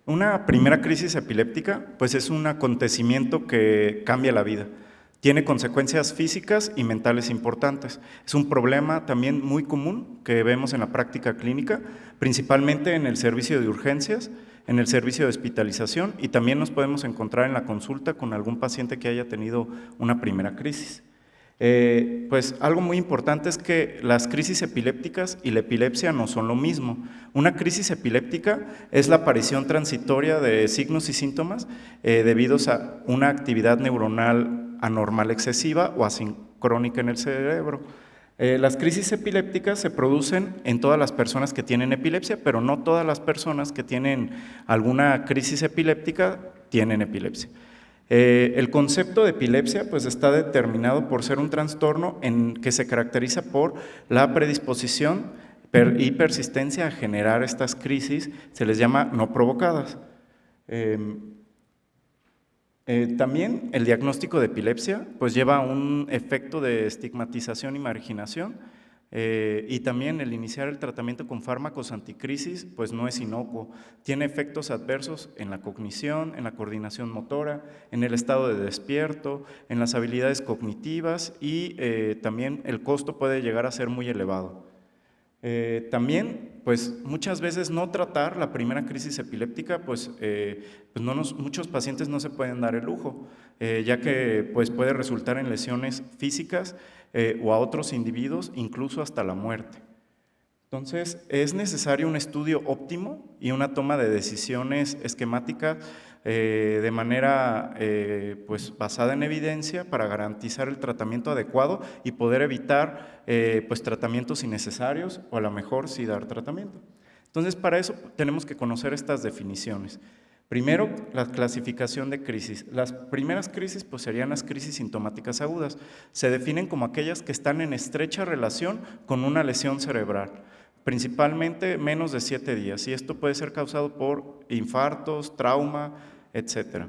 Una primera crisis epiléptica, pues es un acontecimiento que cambia la vida. Tiene consecuencias físicas y mentales importantes. Es un problema también muy común que vemos en la práctica clínica, principalmente en el servicio de urgencias, en el servicio de hospitalización, y también nos podemos encontrar en la consulta con algún paciente que haya tenido una primera crisis. Pues algo muy importante es que las crisis epilépticas y la epilepsia no son lo mismo. Una crisis epiléptica es la aparición transitoria de signos y síntomas debido a una actividad neuronal anormal excesiva o asincrónica en el cerebro. Las crisis epilépticas se producen en todas las personas que tienen epilepsia, pero no todas las personas que tienen alguna crisis epiléptica tienen epilepsia. El concepto de epilepsia pues está determinado por ser un trastorno en que se caracteriza por la predisposición y persistencia a generar estas crisis, se les llama no provocadas. También el diagnóstico de epilepsia pues lleva un efecto de estigmatización y marginación, y también el iniciar el tratamiento con fármacos anticrisis pues no es inocuo. Tiene efectos adversos en la cognición, en la coordinación motora, en el estado de despierto, en las habilidades cognitivas y también el costo puede llegar a ser muy elevado. También, pues muchas veces no tratar la primera crisis epiléptica, muchos pacientes no se pueden dar el lujo, ya que pues, puede resultar en lesiones físicas o a otros individuos, incluso hasta la muerte. Entonces, es necesario un estudio óptimo y una toma de decisiones esquemáticas de manera pues, basada en evidencia para garantizar el tratamiento adecuado y poder evitar pues, tratamientos innecesarios o a lo mejor sí dar tratamiento. Entonces, para eso tenemos que conocer estas definiciones. Primero, la clasificación de crisis. Las primeras crisis pues, serían las crisis sintomáticas agudas. Se definen como aquellas que están en estrecha relación con una lesión cerebral, principalmente menos de 7 días, y esto puede ser causado por infartos, trauma, etc.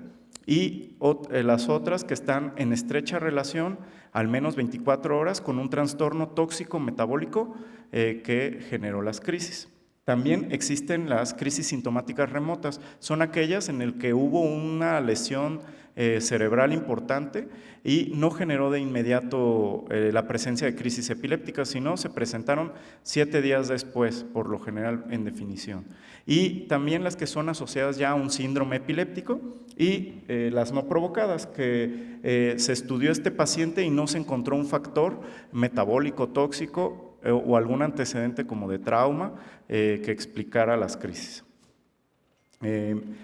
Y las otras que están en estrecha relación, al menos 24 horas, con un trastorno tóxico metabólico que generó las crisis. También existen las crisis sintomáticas remotas, son aquellas en las que hubo una lesión cerebral importante y no generó de inmediato la presencia de crisis epilépticas, sino se presentaron 7 días después, por lo general en definición. Y también las que son asociadas ya a un síndrome epiléptico y las no provocadas, que se estudió este paciente y no se encontró un factor metabólico tóxico o algún antecedente como de trauma que explicara las crisis.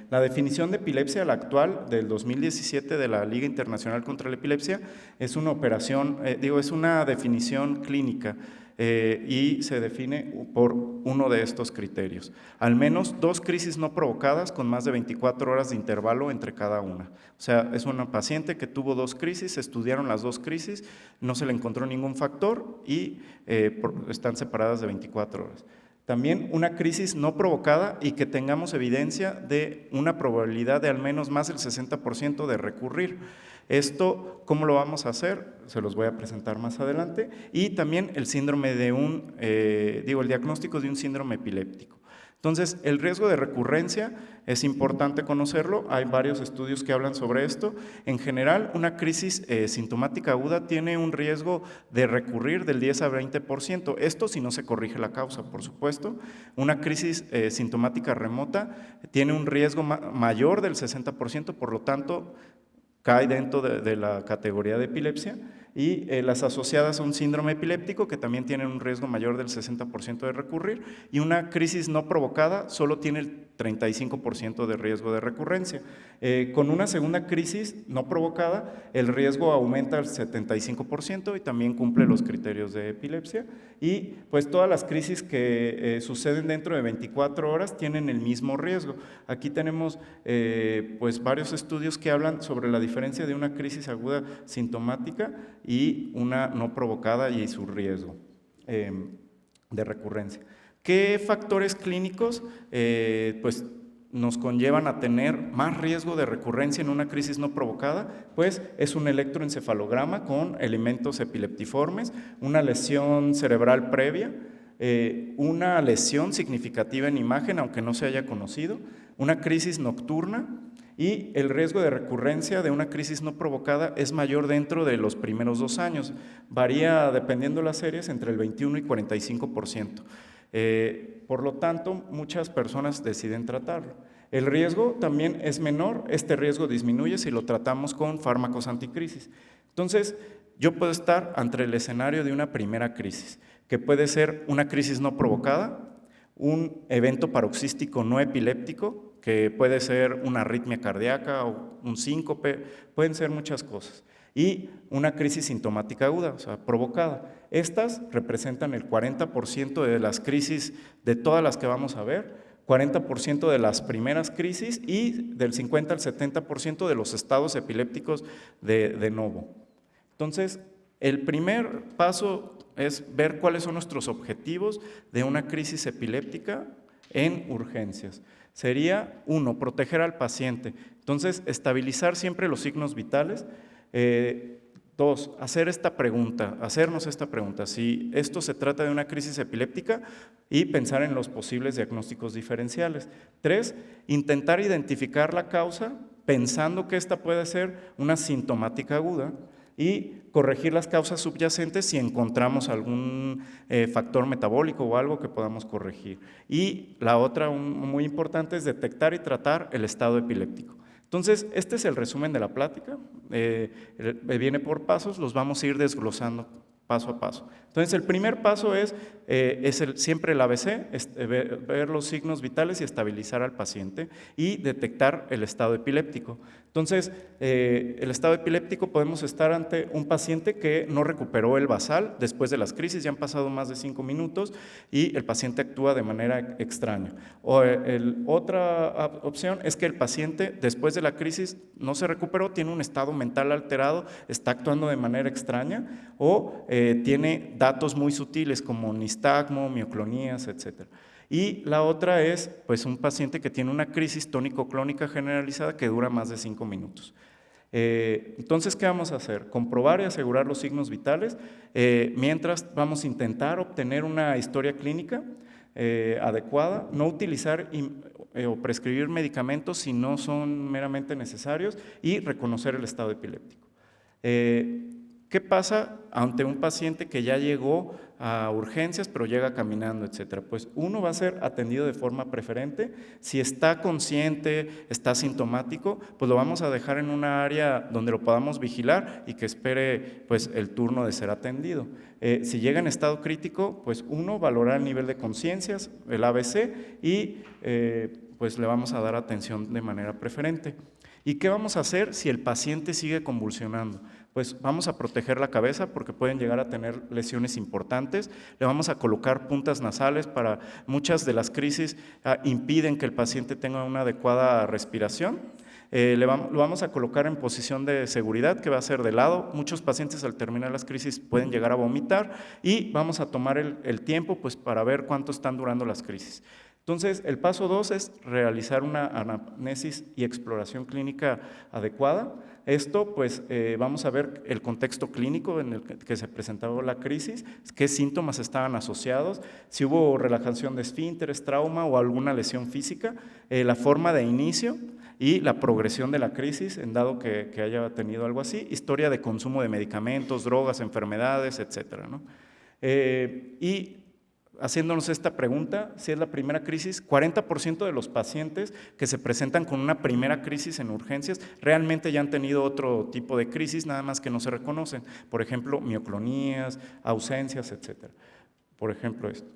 La definición de epilepsia, la actual del 2017 de la Liga Internacional contra la Epilepsia, es una operación, es una definición clínica y se define por uno de estos criterios. Al menos 2 crisis no provocadas con más de 24 horas de intervalo entre cada una. O sea, es una paciente que tuvo 2 crisis, se estudiaron las 2 crisis, no se le encontró ningún factor y están separadas de 24 horas. También una crisis no provocada y que tengamos evidencia de una probabilidad de al menos más del 60% de recurrir. Esto, ¿cómo lo vamos a hacer? Se los voy a presentar más adelante. Y también el síndrome de el diagnóstico de un síndrome epiléptico. Entonces, el riesgo de recurrencia es importante conocerlo, hay varios estudios que hablan sobre esto. En general, una crisis sintomática aguda tiene un riesgo de recurrir del 10 a 20%, esto si no se corrige la causa, por supuesto. Una crisis sintomática remota tiene un riesgo mayor del 60%, por lo tanto, cae dentro de la categoría de epilepsia, y las asociadas a un síndrome epiléptico que también tienen un riesgo mayor del 60% de recurrir, y una crisis no provocada solo tiene el 35% de riesgo de recurrencia. Con una segunda crisis no provocada, el riesgo aumenta al 75% y también cumple los criterios de epilepsia, y pues todas las crisis que suceden dentro de 24 horas tienen el mismo riesgo. Aquí tenemos pues varios estudios que hablan sobre la diferencia de una crisis aguda sintomática y una no provocada y su riesgo de recurrencia. ¿Qué factores clínicos pues nos conllevan a tener más riesgo de recurrencia en una crisis no provocada? Pues es un electroencefalograma con elementos epileptiformes, una lesión cerebral previa, una lesión significativa en imagen, aunque no se haya conocido, una crisis nocturna, y el riesgo de recurrencia de una crisis no provocada es mayor dentro de los primeros 2 años. Varía, dependiendo de las series, entre el 21 y 45%. Por lo tanto, muchas personas deciden tratarlo. El riesgo también es menor, este riesgo disminuye si lo tratamos con fármacos anticrisis. Entonces, yo puedo estar ante el escenario de una primera crisis, que puede ser una crisis no provocada, un evento paroxístico no epiléptico, que puede ser una arritmia cardíaca o un síncope, pueden ser muchas cosas, y una crisis sintomática aguda, o sea, provocada. Estas representan el 40% de las crisis, de todas las que vamos a ver, 40% de las primeras crisis y del 50 al 70% de los estados epilépticos de novo. Entonces, el primer paso es ver cuáles son nuestros objetivos de una crisis epiléptica en urgencias. Sería, 1, proteger al paciente. Entonces, estabilizar siempre los signos vitales. 2, hacernos esta pregunta, si esto se trata de una crisis epiléptica, y pensar en los posibles diagnósticos diferenciales. 3, intentar identificar la causa pensando que esta puede ser una sintomática aguda, y corregir las causas subyacentes si encontramos algún factor metabólico o algo que podamos corregir. Y la otra, muy importante, es detectar y tratar el estado epiléptico. Entonces, este es el resumen de la plática, viene por pasos, los vamos a ir desglosando paso a paso. Entonces, el primer paso es siempre el ABC, ver los signos vitales y estabilizar al paciente y detectar el estado epiléptico. Entonces, el estado epiléptico, podemos estar ante un paciente que no recuperó el basal después de las crisis, ya han pasado más de 5 minutos y el paciente actúa de manera extraña. O otra opción es que el paciente después de la crisis no se recuperó, tiene un estado mental alterado, está actuando de manera extraña, o tiene datos muy sutiles como nistagmo, mioclonías, etc. Y la otra es pues, un paciente que tiene una crisis tónico-clónica generalizada que dura más de 5 minutos. Entonces, ¿qué vamos a hacer? Comprobar y asegurar los signos vitales, mientras vamos a intentar obtener una historia clínica adecuada, no utilizar o prescribir medicamentos si no son meramente necesarios, y reconocer el estado epiléptico. ¿Qué pasa ante un paciente que ya llegó a urgencias, pero llega caminando, etcétera? Pues uno va a ser atendido de forma preferente. Si está consciente, está sintomático, pues lo vamos a dejar en una área donde lo podamos vigilar y que espere pues, el turno de ser atendido. Si llega en estado crítico, pues uno valorará el nivel de conciencias, el ABC, y pues le vamos a dar atención de manera preferente. ¿Y qué vamos a hacer si el paciente sigue convulsionando? Pues vamos a proteger la cabeza porque pueden llegar a tener lesiones importantes, le vamos a colocar puntas nasales para muchas de las crisis impiden que el paciente tenga una adecuada respiración. Lo vamos a colocar en posición de seguridad, que va a ser de lado. Muchos pacientes al terminar las crisis pueden llegar a vomitar, y vamos a tomar el tiempo pues, para ver cuánto están durando las crisis. Entonces, el paso 2 es realizar una anamnesis y exploración clínica adecuada. Esto, pues, vamos a ver el contexto clínico en el que se presentaba la crisis, qué síntomas estaban asociados, si hubo relajación de esfínteres, trauma o alguna lesión física, la forma de inicio y la progresión de la crisis, en dado que haya tenido algo así, historia de consumo de medicamentos, drogas, enfermedades, etcétera, ¿no? Y haciéndonos esta pregunta, si es la primera crisis, 40% de los pacientes que se presentan con una primera crisis en urgencias realmente ya han tenido otro tipo de crisis, nada más que no se reconocen. Por ejemplo, mioclonías, ausencias, etc. Por ejemplo, esto.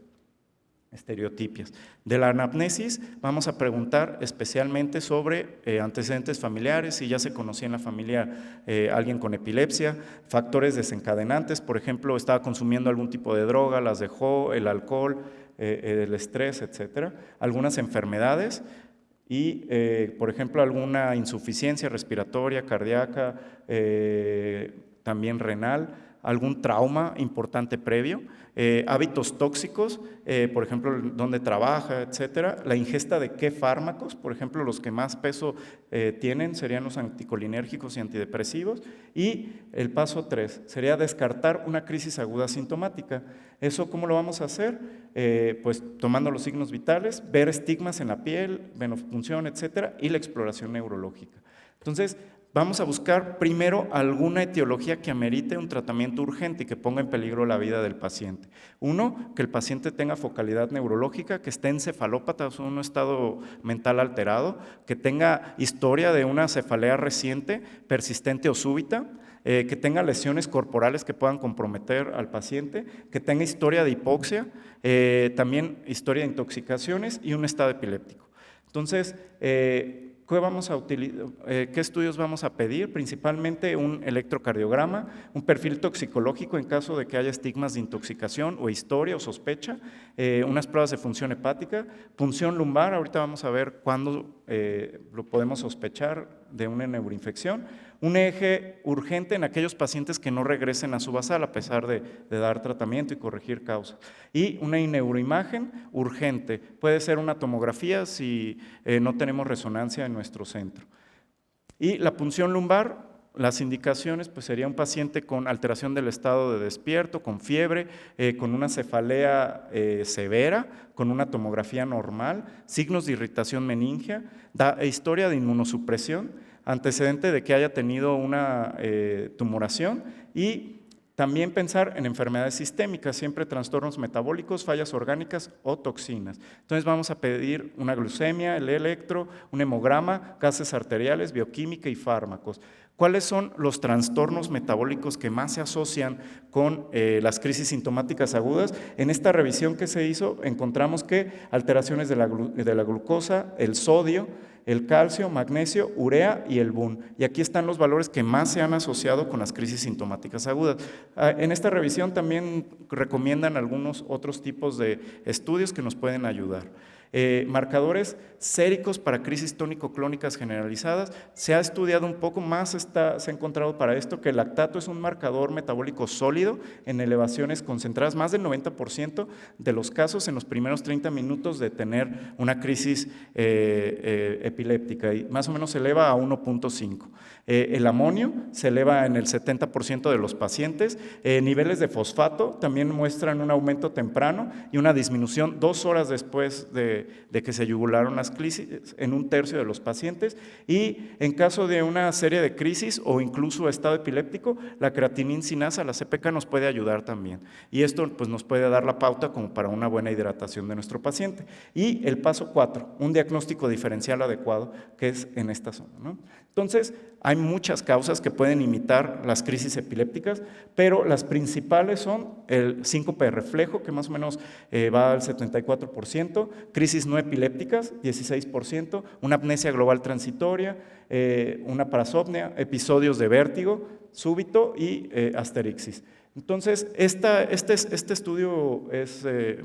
Estereotipias. De la anamnesis vamos a preguntar especialmente sobre antecedentes familiares, si ya se conocía en la familia alguien con epilepsia, factores desencadenantes, por ejemplo, estaba consumiendo algún tipo de droga, las dejó, el alcohol, el estrés, etcétera, algunas enfermedades y, por ejemplo, alguna insuficiencia respiratoria, cardíaca, también renal, algún trauma importante previo, hábitos tóxicos, por ejemplo, dónde trabaja, etcétera, la ingesta de qué fármacos, por ejemplo, los que más peso tienen serían los anticolinérgicos y antidepresivos, y el paso 3 sería descartar una crisis aguda sintomática. ¿Eso cómo lo vamos a hacer? Pues tomando los signos vitales, ver estigmas en la piel, venopunción, etcétera, y la exploración neurológica. Entonces, vamos a buscar primero alguna etiología que amerite un tratamiento urgente y que ponga en peligro la vida del paciente. Uno, que el paciente tenga focalidad neurológica, que esté encefalópata, o sea, un estado mental alterado, que tenga historia de una cefalea reciente, persistente o súbita, que tenga lesiones corporales que puedan comprometer al paciente, que tenga historia de hipoxia, también historia de intoxicaciones y un estado epiléptico. Entonces, ¿qué estudios vamos a pedir? Principalmente un electrocardiograma, un perfil toxicológico en caso de que haya estigmas de intoxicación o historia o sospecha, unas pruebas de función hepática, punción lumbar, ahorita vamos a ver cuándo lo podemos sospechar de una neuroinfección, un eje urgente en aquellos pacientes que no regresen a su basal a pesar de dar tratamiento y corregir causas. Y una neuroimagen urgente, puede ser una tomografía si no tenemos resonancia en nuestro centro. Y la punción lumbar, las indicaciones, pues sería un paciente con alteración del estado de despierto, con fiebre, con una cefalea severa, con una tomografía normal, signos de irritación meningia, historia de inmunosupresión, antecedente de que haya tenido una tumoración y también pensar en enfermedades sistémicas, siempre trastornos metabólicos, fallas orgánicas o toxinas. Entonces vamos a pedir una glucemia, el electro, un hemograma, gases arteriales, bioquímica y fármacos. ¿Cuáles son los trastornos metabólicos que más se asocian con las crisis sintomáticas agudas? En esta revisión que se hizo encontramos que alteraciones de la glucosa, el sodio, el calcio, magnesio, urea y el BUN. Y aquí están los valores que más se han asociado con las crisis sintomáticas agudas. En esta revisión también recomiendan algunos otros tipos de estudios que nos pueden ayudar. Marcadores séricos para crisis tónico-clónicas generalizadas. Se ha estudiado un poco más, se ha encontrado para esto que el lactato es un marcador metabólico sólido en elevaciones concentradas, más del 90% de los casos en los primeros 30 minutos de tener una crisis epiléptica, y más o menos se eleva a 1.5. El amonio se eleva en el 70% de los pacientes. Niveles de fosfato también muestran un aumento temprano y una disminución 2 horas después de que se yugularon las crisis en 1/3 de los pacientes, y en caso de una serie de crisis o incluso estado epiléptico, la creatinina sinasa, la CPK, nos puede ayudar también, y esto pues nos puede dar la pauta como para una buena hidratación de nuestro paciente. Y el paso 4, un diagnóstico diferencial adecuado, que es en esta zona, ¿no? Entonces, hay muchas causas que pueden imitar las crisis epilépticas, pero las principales son el síncope de reflejo, que más o menos va al 74%, crisis no epilépticas, 16%, una apnesia global transitoria, una parasomnia, episodios de vértigo súbito y asterixis. Entonces, este estudio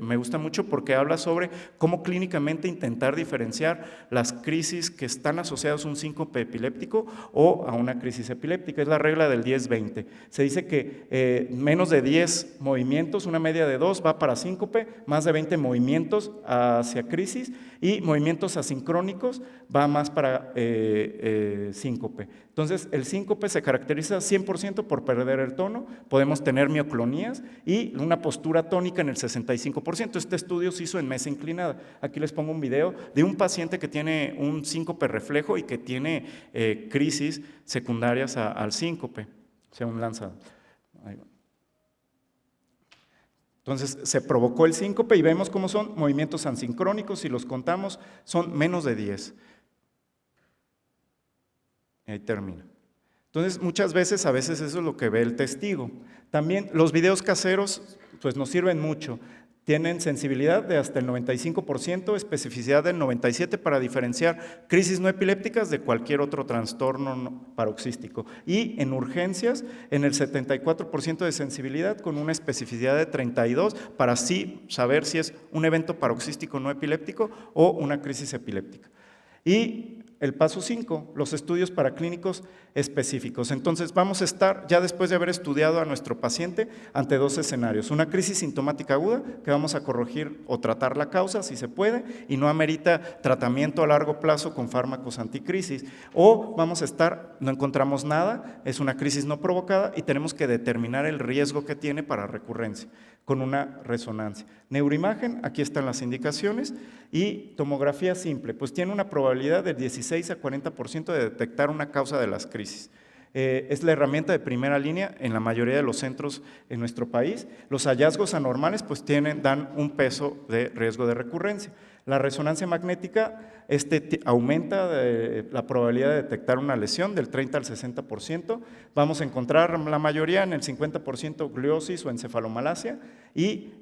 me gusta mucho porque habla sobre cómo clínicamente intentar diferenciar las crisis que están asociadas a un síncope epiléptico o a una crisis epiléptica. Es la regla del 10-20. Se dice que menos de 10 movimientos, una media de 2, va para síncope, más de 20 movimientos hacia crisis, y movimientos asincrónicos va más para síncope. Entonces, el síncope se caracteriza 100% por perder el tono, podemos tener mioclonías y una postura tónica en el 65%. Este estudio se hizo en mesa inclinada. Aquí les pongo un video de un paciente que tiene un síncope reflejo y que tiene crisis secundarias al síncope, o sea, un lanzado. Ahí va. Entonces, se provocó el síncope y vemos cómo son movimientos asincrónicos, si los contamos, son menos de 10. Ahí termina. Entonces, muchas veces, a veces eso es lo que ve el testigo. También los videos caseros pues nos sirven mucho. Tienen sensibilidad de hasta el 95%, especificidad del 97% para diferenciar crisis no epilépticas de cualquier otro trastorno paroxístico. Y en urgencias, en el 74% de sensibilidad con una especificidad de 32% para así saber si es un evento paroxístico no epiléptico o una crisis epiléptica. Y el paso 5, los estudios paraclínicos específicos. Entonces vamos a estar, ya después de haber estudiado a nuestro paciente, ante dos escenarios. Una crisis sintomática aguda, que vamos a corregir o tratar la causa, si se puede, y no amerita tratamiento a largo plazo con fármacos anticrisis. O vamos a estar, no encontramos nada, es una crisis no provocada y tenemos que determinar el riesgo que tiene para recurrencia con una resonancia. Neuroimagen, aquí están las indicaciones, y tomografía simple, pues tiene una probabilidad del 16 a 40% de detectar una causa de las crisis. Es la herramienta de primera línea en la mayoría de los centros en nuestro país. Los hallazgos anormales pues dan un peso de riesgo de recurrencia. La resonancia magnética aumenta la probabilidad de detectar una lesión del 30 al 60%. Vamos a encontrar la mayoría en el 50% gliosis o encefalomalacia y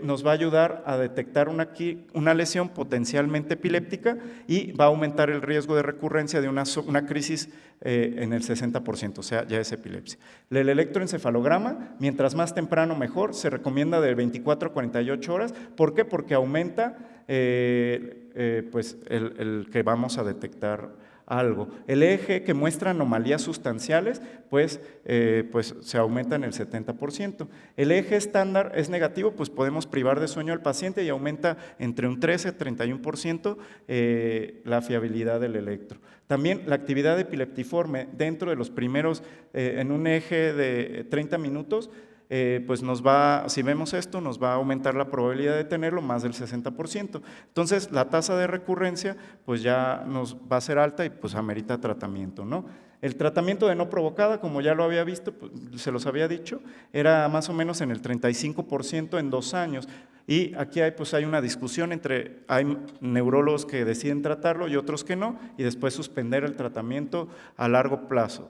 nos va a ayudar a detectar una lesión potencialmente epiléptica y va a aumentar el riesgo de recurrencia de una crisis en el 60%, o sea, ya es epilepsia. El electroencefalograma, mientras más temprano mejor, se recomienda de 24 a 48 horas. ¿Por qué? Porque aumenta pues el que vamos a detectar algo. El eje que muestra anomalías sustanciales, pues se aumenta en el 70%. El eje estándar es negativo, pues podemos privar de sueño al paciente y aumenta entre un 13 y 31% la fiabilidad del electro. También la actividad epileptiforme dentro de los primeros, en un eje de 30 minutos, pues si vemos esto, nos va a aumentar la probabilidad de tenerlo más del 60%. Entonces, la tasa de recurrencia, pues ya nos va a ser alta y pues amerita tratamiento, ¿no? El tratamiento de no provocada, como ya lo había visto, pues, se los había dicho, era más o menos en el 35% en 2 años. Y aquí hay una discusión hay neurólogos que deciden tratarlo y otros que no, y después suspender el tratamiento a largo plazo.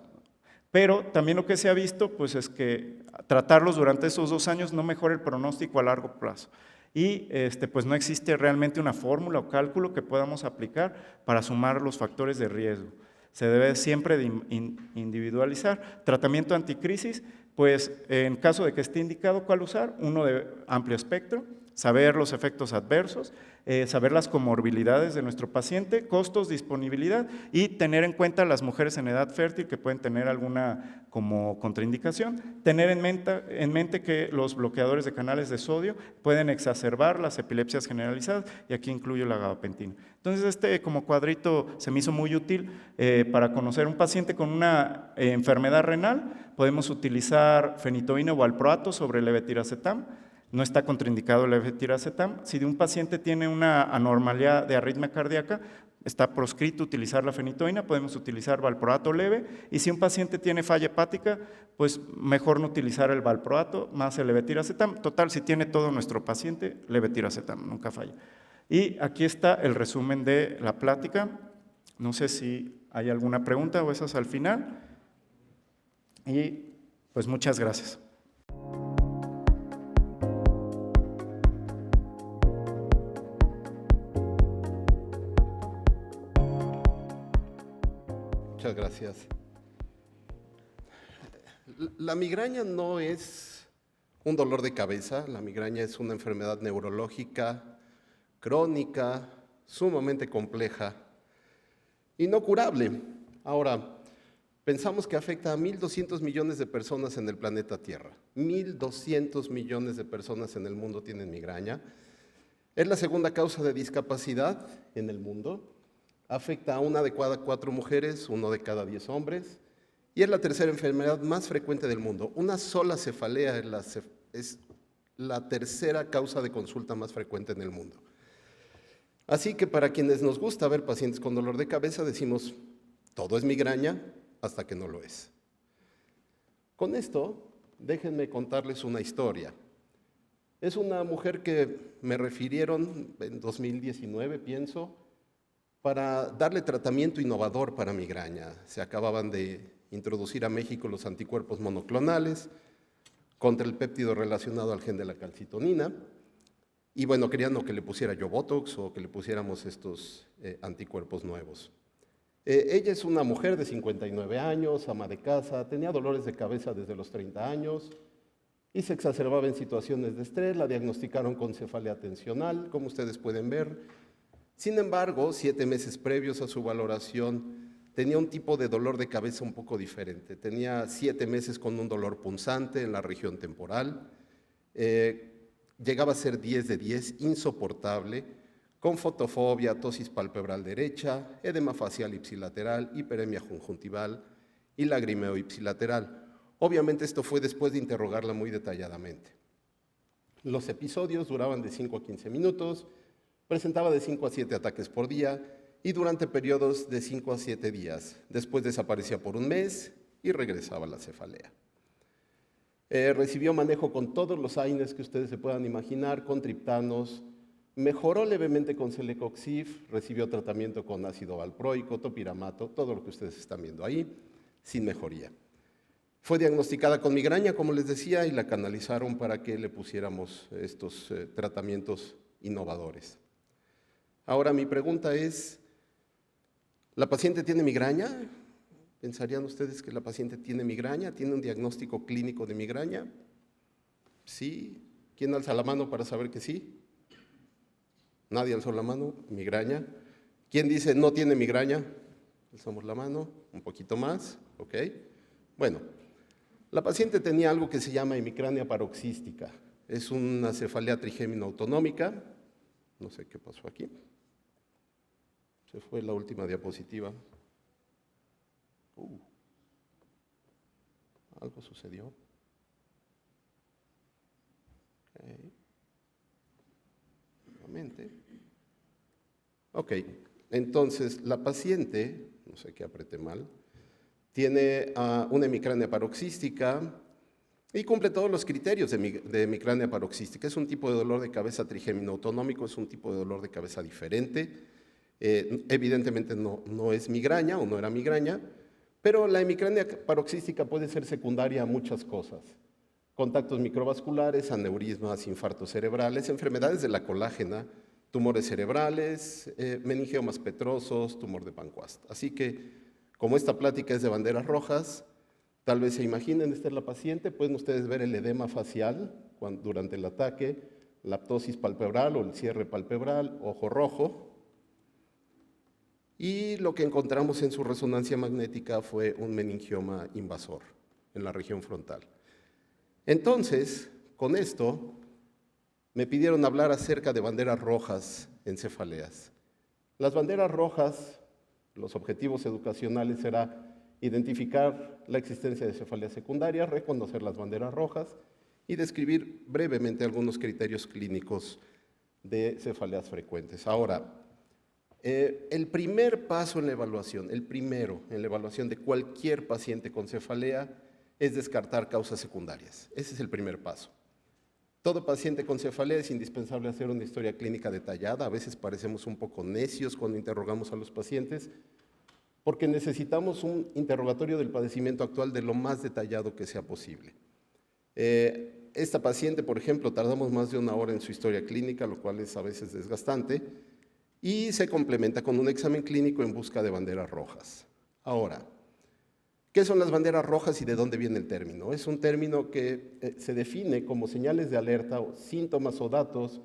Pero también lo que se ha visto pues, es que tratarlos durante esos 2 años no mejora el pronóstico a largo plazo. Y pues no existe realmente una fórmula o cálculo que podamos aplicar para sumar los factores de riesgo. Se debe siempre de individualizar. Tratamiento anticrisis, pues en caso de que esté indicado cuál usar, uno de amplio espectro, saber los efectos adversos, saber las comorbilidades de nuestro paciente, costos, disponibilidad y tener en cuenta las mujeres en edad fértil que pueden tener alguna como contraindicación. Tener en mente que los bloqueadores de canales de sodio pueden exacerbar las epilepsias generalizadas y aquí incluyo la gabapentina. Entonces como cuadrito se me hizo muy útil para conocer un paciente con una enfermedad renal. Podemos utilizar fenitoína o valproato sobre el levetiracetam. No está contraindicado el levetiracetam. Si de un paciente tiene una anormalidad de arritmia cardíaca, está proscrito utilizar la fenitoína, podemos utilizar valproato leve, y si un paciente tiene falla hepática, pues mejor no utilizar el valproato más el levetiracetam. Total, si tiene todo nuestro paciente, levetiracetam, nunca falla. Y aquí está el resumen de la plática. No sé si hay alguna pregunta o esas al final. Y pues muchas gracias. Muchas gracias. La migraña no es un dolor de cabeza, la migraña es una enfermedad neurológica, crónica, sumamente compleja y no curable. Ahora, pensamos que afecta a 1.200 millones de personas en el planeta Tierra. 1.200 millones de personas en el mundo tienen migraña. Es la segunda causa de discapacidad en el mundo. Afecta a 1 de cada 4 mujeres, 1 de cada 10 hombres, y es la tercera enfermedad más frecuente del mundo. Una sola cefalea es la tercera causa de consulta más frecuente en el mundo. Así que para quienes nos gusta ver pacientes con dolor de cabeza, decimos, todo es migraña hasta que no lo es. Con esto, déjenme contarles una historia. Es una mujer que me refirieron en 2019, pienso, para darle tratamiento innovador para migraña. Se acababan de introducir a México los anticuerpos monoclonales contra el péptido relacionado al gen de la calcitonina. Y bueno, querían que le pusiera yo Botox o que le pusiéramos estos anticuerpos nuevos. Ella es una mujer de 59 años, ama de casa, tenía dolores de cabeza desde los 30 años y se exacerbaba en situaciones de estrés. La diagnosticaron con cefalea tensional, como ustedes pueden ver. Sin embargo, 7 meses previos a su valoración, tenía un tipo de dolor de cabeza un poco diferente. Tenía 7 meses con un dolor punzante en la región temporal, llegaba a ser 10 de 10, insoportable, con fotofobia, tosis palpebral derecha, edema facial ipsilateral, hiperemia conjuntival y lagrimeo ipsilateral. Obviamente esto fue después de interrogarla muy detalladamente. Los episodios duraban de 5 a 15 minutos, presentaba de 5 a 7 ataques por día y durante periodos de 5 a 7 días. Después desaparecía por un mes y regresaba a la cefalea. Recibió manejo con todos los AINES que ustedes se puedan imaginar, con triptanos, mejoró levemente con Celecoxib, recibió tratamiento con ácido valproico, topiramato, todo lo que ustedes están viendo ahí, sin mejoría. Fue diagnosticada con migraña, como les decía, y la canalizaron para que le pusiéramos estos tratamientos innovadores. Ahora mi pregunta es, ¿la paciente tiene migraña? ¿Pensarían ustedes que la paciente tiene migraña? ¿Tiene un diagnóstico clínico de migraña? Sí. ¿Quién alza la mano para saber que sí? Nadie alzó la mano. Migraña. ¿Quién dice no tiene migraña? Alzamos la mano. Un poquito más. Ok. Bueno, la paciente tenía algo que se llama hemicrania paroxística. Es una cefalea trigémino autonómica. No sé qué pasó aquí. Se fue la última diapositiva. Algo sucedió. Okay. Nuevamente. Ok, entonces la paciente, no sé qué apreté mal, tiene una hemicrania paroxística y cumple todos los criterios de hemicrania paroxística. Es un tipo de dolor de cabeza trigémino autonómico, es un tipo de dolor de cabeza diferente. Evidentemente no es migraña o no era migraña, pero la hemicrania paroxística puede ser secundaria a muchas cosas. Contactos microvasculares, aneurismas, infartos cerebrales, enfermedades de la colágena, tumores cerebrales, meningiomas petrosos, tumor de Pancoast. Así que, como esta plática es de banderas rojas, tal vez se imaginen, esta es la paciente, pueden ustedes ver el edema facial durante el ataque, la ptosis palpebral o el cierre palpebral, ojo rojo. Y lo que encontramos en su resonancia magnética fue un meningioma invasor en la región frontal. Entonces, con esto, me pidieron hablar acerca de banderas rojas en cefaleas. Las banderas rojas, los objetivos educacionales será identificar la existencia de cefaleas secundarias, reconocer las banderas rojas y describir brevemente algunos criterios clínicos de cefaleas frecuentes. Ahora, el primer paso en la evaluación, el primero en la evaluación de cualquier paciente con cefalea es descartar causas secundarias. Ese es el primer paso. Todo paciente con cefalea es indispensable hacer una historia clínica detallada. A veces parecemos un poco necios cuando interrogamos a los pacientes porque necesitamos un interrogatorio del padecimiento actual de lo más detallado que sea posible. Esta paciente, por ejemplo, tardamos más de 1 hora en su historia clínica, lo cual es a veces desgastante, y se complementa con un examen clínico en busca de banderas rojas. Ahora, ¿qué son las banderas rojas y de dónde viene el término? Es un término que se define como señales de alerta o síntomas o datos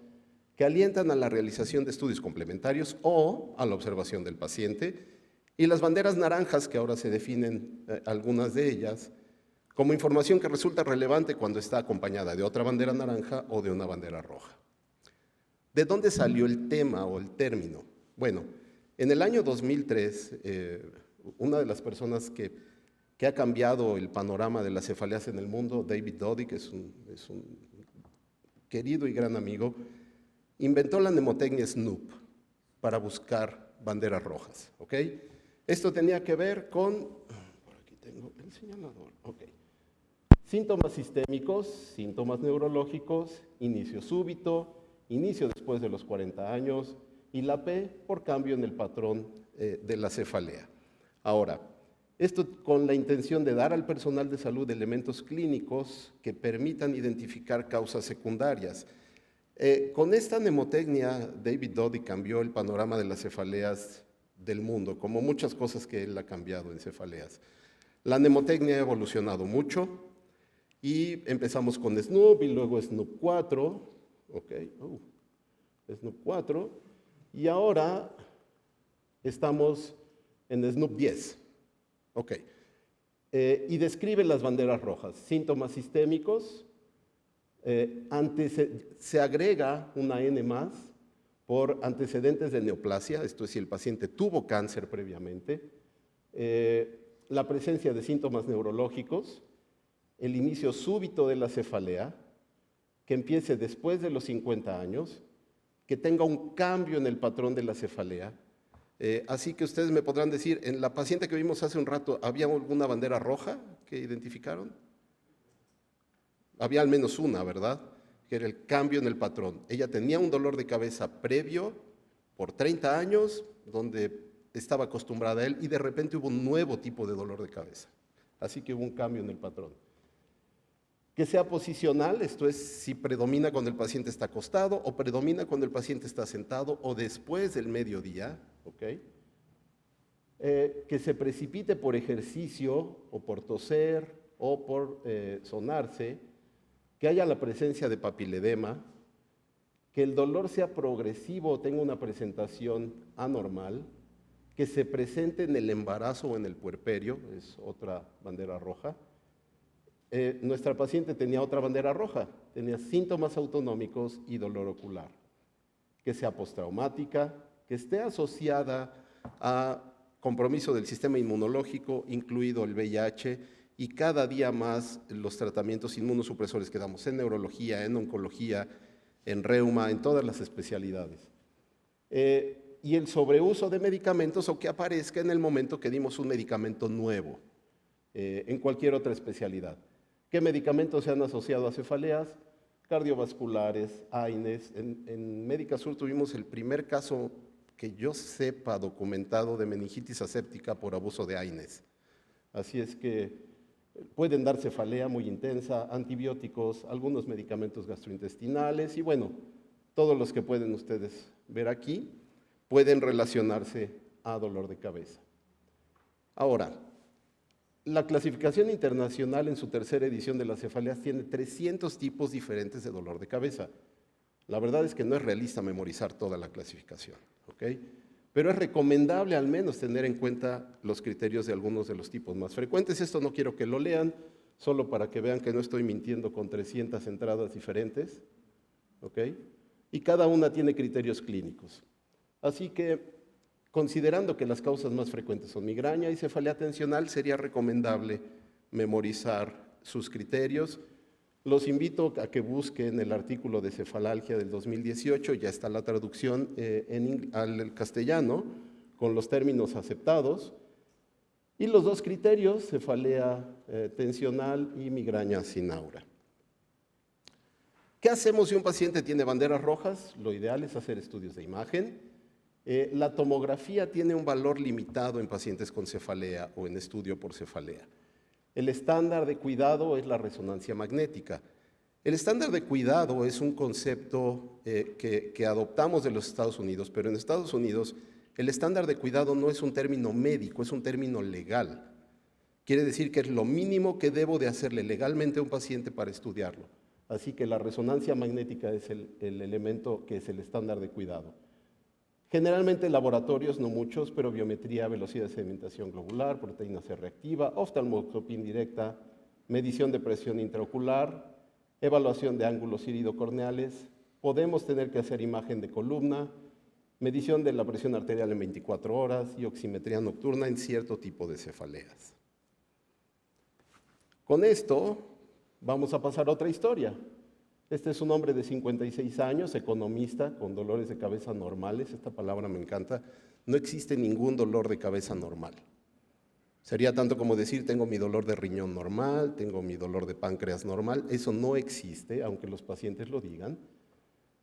que alientan a la realización de estudios complementarios o a la observación del paciente, y las banderas naranjas, que ahora se definen algunas de ellas, como información que resulta relevante cuando está acompañada de otra bandera naranja o de una bandera roja. ¿De dónde salió el tema o el término? Bueno, en el año 2003, una de las personas que ha cambiado el panorama de las cefaleas en el mundo, David Doddy, que es un querido y gran amigo, inventó la mnemotecnia SNOOP para buscar banderas rojas. ¿Ok? Esto tenía que ver con, por aquí tengo el señalador, ok. Síntomas sistémicos, síntomas neurológicos, inicio súbito, inicio después de los 40 años y la P por cambio en el patrón de la cefalea. Ahora, esto con la intención de dar al personal de salud elementos clínicos que permitan identificar causas secundarias. Con esta mnemotecnia, David Doddy cambió el panorama de las cefaleas del mundo, como muchas cosas que él ha cambiado en cefaleas. La mnemotecnia ha evolucionado mucho y empezamos con SNOOP y luego SNOOP 4, ok, SNOOP 4, Y ahora estamos en SNOOP 10. Ok. Y describe las banderas rojas, síntomas sistémicos. Se agrega una N más por antecedentes de neoplasia, esto es si el paciente tuvo cáncer previamente, la presencia de síntomas neurológicos, el inicio súbito de la cefalea, que empiece después de los 50 años, que tenga un cambio en el patrón de la cefalea. Así que ustedes me podrán decir, en la paciente que vimos hace un rato, ¿había alguna bandera roja que identificaron? Había al menos una, ¿verdad? Que era el cambio en el patrón. Ella tenía un dolor de cabeza previo por 30 años, donde estaba acostumbrada a él, y de repente hubo un nuevo tipo de dolor de cabeza. Así que hubo un cambio en el patrón. Que sea posicional, esto es si predomina cuando el paciente está acostado o predomina cuando el paciente está sentado o después del mediodía, ¿ok? Que se precipite por ejercicio o por toser o por sonarse, que haya la presencia de papiledema, que el dolor sea progresivo o tenga una presentación anormal, que se presente en el embarazo o en el puerperio, es otra bandera roja. Nuestra paciente tenía otra bandera roja, tenía síntomas autonómicos y dolor ocular, que sea postraumática, que esté asociada a compromiso del sistema inmunológico, incluido el VIH, y cada día más los tratamientos inmunosupresores que damos en neurología, en oncología, en reuma, en todas las especialidades. Y el sobreuso de medicamentos o que aparezca en el momento que dimos un medicamento nuevo, en cualquier otra especialidad. ¿Qué medicamentos se han asociado a cefaleas? Cardiovasculares, AINES. En Médica Sur tuvimos el primer caso que yo sepa documentado de meningitis aséptica por abuso de AINES. Así es que pueden dar cefalea muy intensa, antibióticos, algunos medicamentos gastrointestinales y bueno, todos los que pueden ustedes ver aquí pueden relacionarse a dolor de cabeza. Ahora, la clasificación internacional en su tercera edición de las cefaleas tiene 300 tipos diferentes de dolor de cabeza. La verdad es que no es realista memorizar toda la clasificación, ¿ok? Pero es recomendable al menos tener en cuenta los criterios de algunos de los tipos más frecuentes. Esto no quiero que lo lean, solo para que vean que no estoy mintiendo con 300 entradas diferentes, ¿ok? Y cada una tiene criterios clínicos. Así que, considerando que las causas más frecuentes son migraña y cefalea tensional, sería recomendable memorizar sus criterios. Los invito a que busquen el artículo de cefalalgia del 2018, ya está la traducción al castellano con los términos aceptados. Y los dos criterios, cefalea tensional y migraña sin aura. ¿Qué hacemos si un paciente tiene banderas rojas? Lo ideal es hacer estudios de imagen. La tomografía tiene un valor limitado en pacientes con cefalea o en estudio por cefalea. El estándar de cuidado es la resonancia magnética. El estándar de cuidado es un concepto que adoptamos de los Estados Unidos, pero en Estados Unidos el estándar de cuidado no es un término médico, es un término legal. Quiere decir que es lo mínimo que debo de hacerle legalmente a un paciente para estudiarlo. Así que la resonancia magnética es el elemento que es el estándar de cuidado. Generalmente laboratorios, no muchos, pero biometría, velocidad de sedimentación globular, proteína C reactiva, oftalmoscopía indirecta, medición de presión intraocular, evaluación de ángulos iridocorneales, podemos tener que hacer imagen de columna, medición de la presión arterial en 24 horas y oximetría nocturna en cierto tipo de cefaleas. Con esto vamos a pasar a otra historia. Este es un hombre de 56 años, economista, con dolores de cabeza normales. Esta palabra me encanta. No existe ningún dolor de cabeza normal. Sería tanto como decir, tengo mi dolor de riñón normal, tengo mi dolor de páncreas normal. Eso no existe, aunque los pacientes lo digan.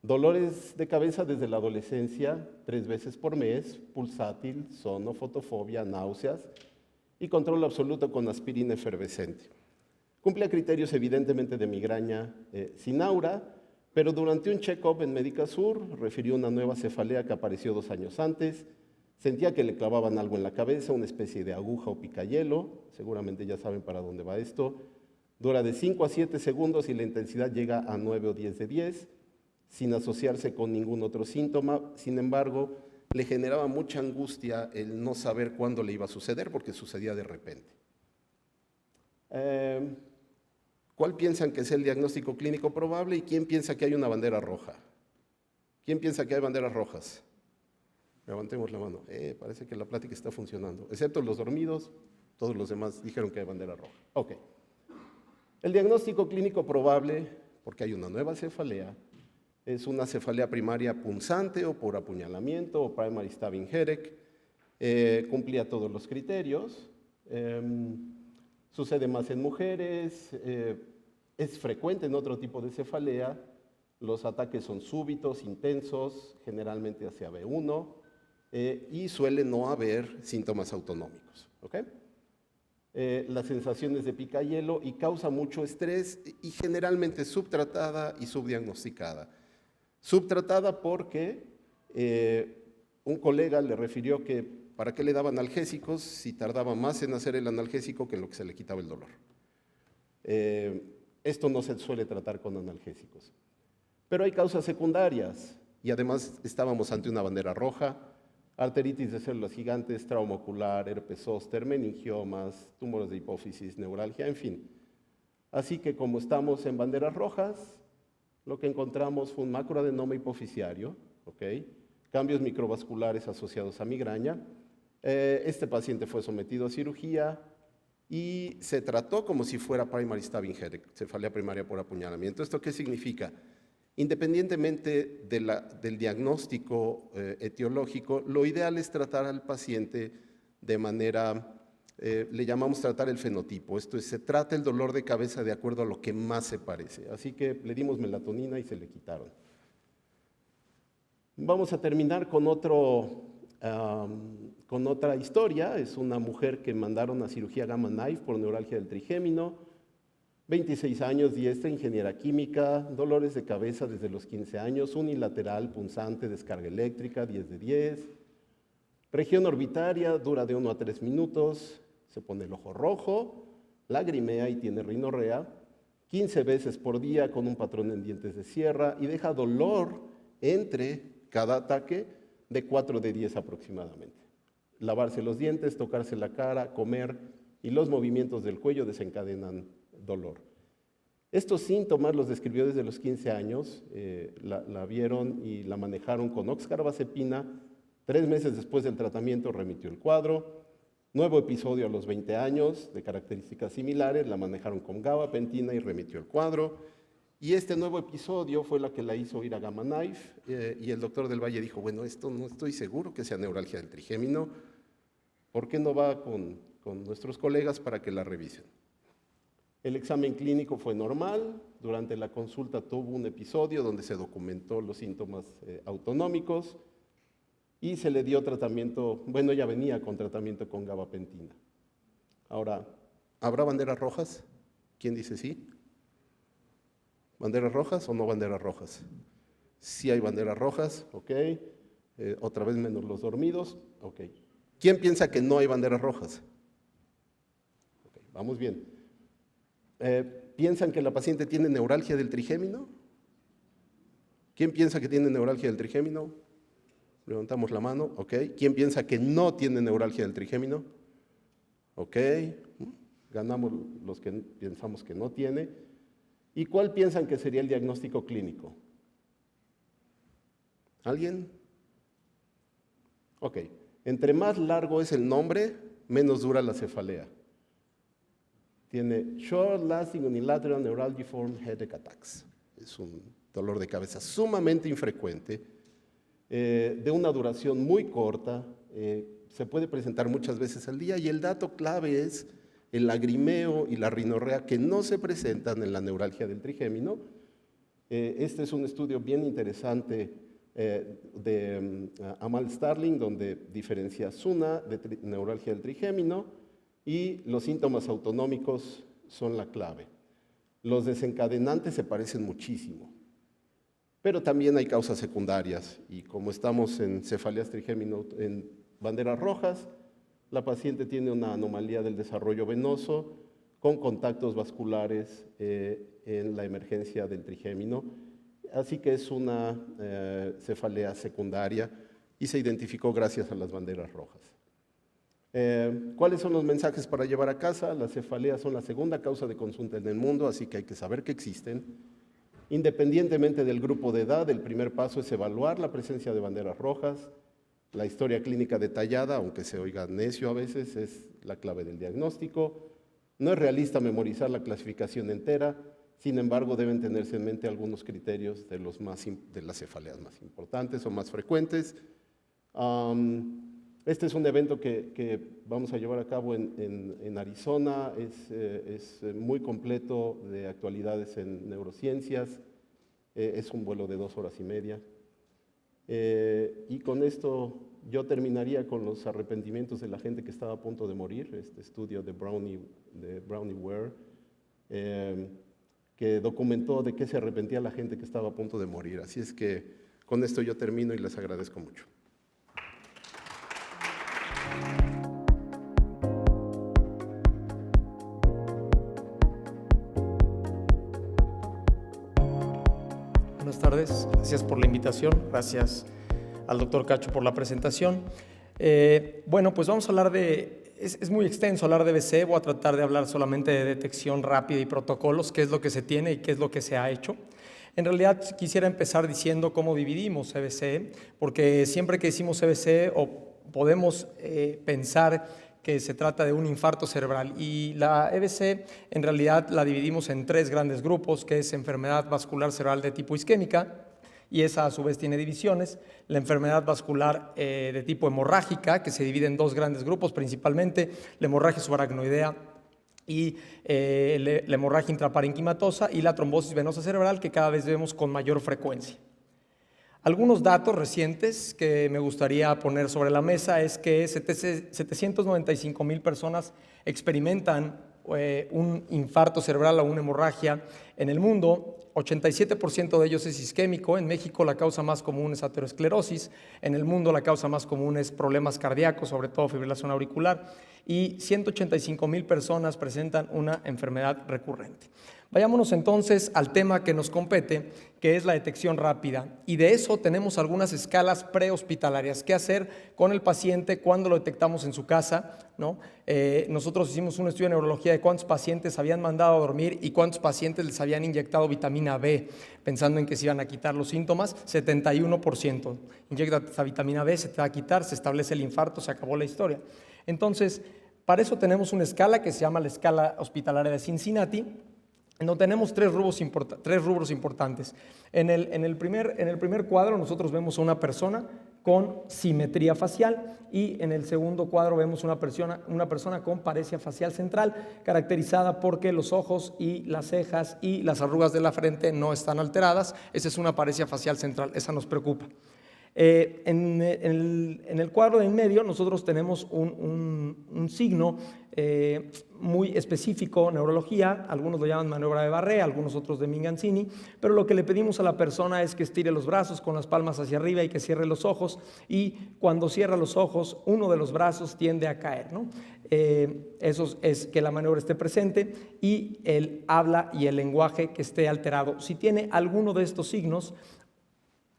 Dolores de cabeza desde la adolescencia, 3 veces por mes, pulsátil, sono, fotofobia, náuseas y control absoluto con aspirina efervescente. Cumple criterios evidentemente de migraña sin aura, pero durante un check-up en Médica Sur refirió una nueva cefalea que apareció 2 años antes, sentía que le clavaban algo en la cabeza, una especie de aguja o picayelo, seguramente ya saben para dónde va esto, dura de 5 a 7 segundos y la intensidad llega a 9 o 10 de 10, sin asociarse con ningún otro síntoma. Sin embargo, le generaba mucha angustia el no saber cuándo le iba a suceder, porque sucedía de repente. ¿Cuál piensan que es el diagnóstico clínico probable y quién piensa que hay una bandera roja? ¿Quién piensa que hay banderas rojas? Levantemos la mano. Parece que la plática está funcionando. Excepto los dormidos, todos los demás dijeron que hay bandera roja. Ok. El diagnóstico clínico probable, porque hay una nueva cefalea, es una cefalea primaria punzante o por apuñalamiento o primary stabbing headache. Cumplía todos los criterios. Sucede más en mujeres. Es frecuente en otro tipo de cefalea. Los ataques son súbitos, intensos, generalmente hacia B1, y suele no haber síntomas autonómicos. ¿Okay? Las sensaciones de picahielo y causa mucho estrés y generalmente subtratada y subdiagnosticada. Subtratada porque un colega le refirió que para qué le daban analgésicos si tardaba más en hacer el analgésico que lo que se le quitaba el dolor. Esto no se suele tratar con analgésicos. Pero hay causas secundarias y además estábamos ante una bandera roja: arteritis de células gigantes, trauma ocular, herpes zóster, meningiomas, tumores de hipófisis, neuralgia, en fin. Así que como estamos en banderas rojas, lo que encontramos fue un macroadenoma hipofisiario, ¿okay? Cambios microvasculares asociados a migraña. Este paciente fue sometido a cirugía y se trató como si fuera primary stabbing headache, cefalea primaria por apuñalamiento. ¿Esto qué significa? Independientemente del diagnóstico etiológico, lo ideal es tratar al paciente de manera, le llamamos tratar el fenotipo. Esto es, se trata el dolor de cabeza de acuerdo a lo que más se parece. Así que le dimos melatonina y se le quitaron. Vamos a terminar con otra historia. Es una mujer que mandaron a cirugía Gamma Knife por neuralgia del trigémino. 26 años, diestra, ingeniera química, dolores de cabeza desde los 15 años, unilateral, punzante, descarga eléctrica, 10 de 10. Región orbitaria, dura de 1 a 3 minutos, se pone el ojo rojo, lagrimea y tiene rinorrea, 15 veces por día con un patrón en dientes de sierra y deja dolor entre cada ataque de 4 de 10 aproximadamente. Lavarse los dientes, tocarse la cara, comer y los movimientos del cuello desencadenan dolor. Estos síntomas los describió desde los 15 años, la vieron y la manejaron con oxcarbazepina. 3 meses después del tratamiento remitió el cuadro. Nuevo episodio a los 20 años, de características similares, la manejaron con gabapentina y remitió el cuadro. Y este nuevo episodio fue la que la hizo ir a Gamma Knife, y el doctor del Valle dijo, bueno, esto no estoy seguro que sea neuralgia del trigémino, ¿por qué no va con nuestros colegas para que la revisen? El examen clínico fue normal. Durante la consulta tuvo un episodio donde se documentó los síntomas autonómicos y se le dio tratamiento, bueno, ya venía con tratamiento con gabapentina. Ahora, ¿habrá banderas rojas? ¿Quién dice sí? ¿Banderas rojas o no banderas rojas? Sí hay banderas rojas, ok. Otra vez menos los dormidos, ok. ¿Quién piensa que no hay banderas rojas? Okay, vamos bien. ¿Piensan que la paciente tiene neuralgia del trigémino? ¿Quién piensa que tiene neuralgia del trigémino? Levantamos la mano, ok. ¿Quién piensa que no tiene neuralgia del trigémino? Ok. Ganamos los que pensamos que no tiene. ¿Y cuál piensan que sería el diagnóstico clínico? ¿Alguien? Ok. Entre más largo es el nombre, menos dura la cefalea. Tiene Short Lasting Unilateral Neuralgiform Headache Attacks. Es un dolor de cabeza sumamente infrecuente, de una duración muy corta, se puede presentar muchas veces al día y el dato clave es el lagrimeo y la rinorrea que no se presentan en la neuralgia del trigémino. Este es un estudio bien interesante de Amal Starling, donde diferencia SUNA de neuralgia del trigémino y los síntomas autonómicos son la clave. Los desencadenantes se parecen muchísimo, pero también hay causas secundarias y como estamos en cefaleas trigémino en banderas rojas, la paciente tiene una anomalía del desarrollo venoso con contactos vasculares en la emergencia del trigémino. así que es una cefalea secundaria y se identificó gracias a las banderas rojas. ¿Cuáles son los mensajes para llevar a casa? Las cefaleas son la segunda causa de consulta en el mundo, así que hay que saber que existen. Independientemente del grupo de edad, el primer paso es evaluar la presencia de banderas rojas. La historia clínica detallada, aunque se oiga necio a veces, es la clave del diagnóstico. No es realista memorizar la clasificación entera, sin embargo, deben tenerse en mente algunos criterios de las cefaleas más importantes o más frecuentes. Este es un evento que vamos a llevar a cabo en Arizona, es muy completo de actualidades en neurociencias, es un vuelo de 2 horas y media. Y con esto yo terminaría con los arrepentimientos de la gente que estaba a punto de morir, este estudio de Brownie Ware, que documentó de qué se arrepentía la gente que estaba a punto de morir. Así es que con esto yo termino y les agradezco mucho. Buenas tardes, gracias por la invitación, gracias al doctor Cacho por la presentación. Bueno, pues vamos a hablar es muy extenso hablar de EBC, voy a tratar de hablar solamente de detección rápida y protocolos, qué es lo que se tiene y qué es lo que se ha hecho. En realidad quisiera empezar diciendo cómo dividimos EBC, porque siempre que decimos EBC podemos pensar que se trata de un infarto cerebral, y la EBC en realidad la dividimos en 3 grandes grupos, que es enfermedad vascular cerebral de tipo isquémica, y esa a su vez tiene divisiones, la enfermedad vascular de tipo hemorrágica, que se divide en 2 grandes grupos principalmente, la hemorragia subaracnoidea y la hemorragia intraparenquimatosa, y la trombosis venosa cerebral, que cada vez vemos con mayor frecuencia. Algunos datos recientes que me gustaría poner sobre la mesa es que 795,000 personas experimentan un infarto cerebral o una hemorragia en el mundo. 87% de ellos es isquémico. En México la causa más común es aterosclerosis. En el mundo la causa más común es problemas cardíacos, sobre todo fibrilación auricular. Y 185,000 personas presentan una enfermedad recurrente. Vayámonos entonces al tema que nos compete, que es la detección rápida. Y de eso tenemos algunas escalas prehospitalarias. ¿Qué hacer con el paciente cuando lo detectamos en su casa, ¿no? Nosotros hicimos un estudio de neurología de cuántos pacientes habían mandado a dormir y cuántos pacientes les habían inyectado vitamina B, pensando en que se iban a quitar los síntomas. 71%. Inyecta esa vitamina B, se te va a quitar, se establece el infarto, se acabó la historia. Entonces, para eso tenemos una escala que se llama la escala hospitalaria de Cincinnati, en donde tenemos 3 rubros importantes. En el primer cuadro nosotros vemos a una persona con simetría facial, y en el segundo cuadro vemos una persona con paresia facial central, caracterizada porque los ojos y las cejas y las arrugas de la frente no están alteradas. Esa es una paresia facial central, esa nos preocupa. En el cuadro de en medio nosotros tenemos un signo muy específico, neurología, algunos lo llaman maniobra de Barré, algunos otros de Minganzini, pero lo que le pedimos a la persona es que estire los brazos con las palmas hacia arriba y que cierre los ojos, y cuando cierra los ojos uno de los brazos tiende a caer, ¿no? Eso es que la maniobra esté presente, y el habla y el lenguaje que esté alterado. Si tiene alguno de estos signos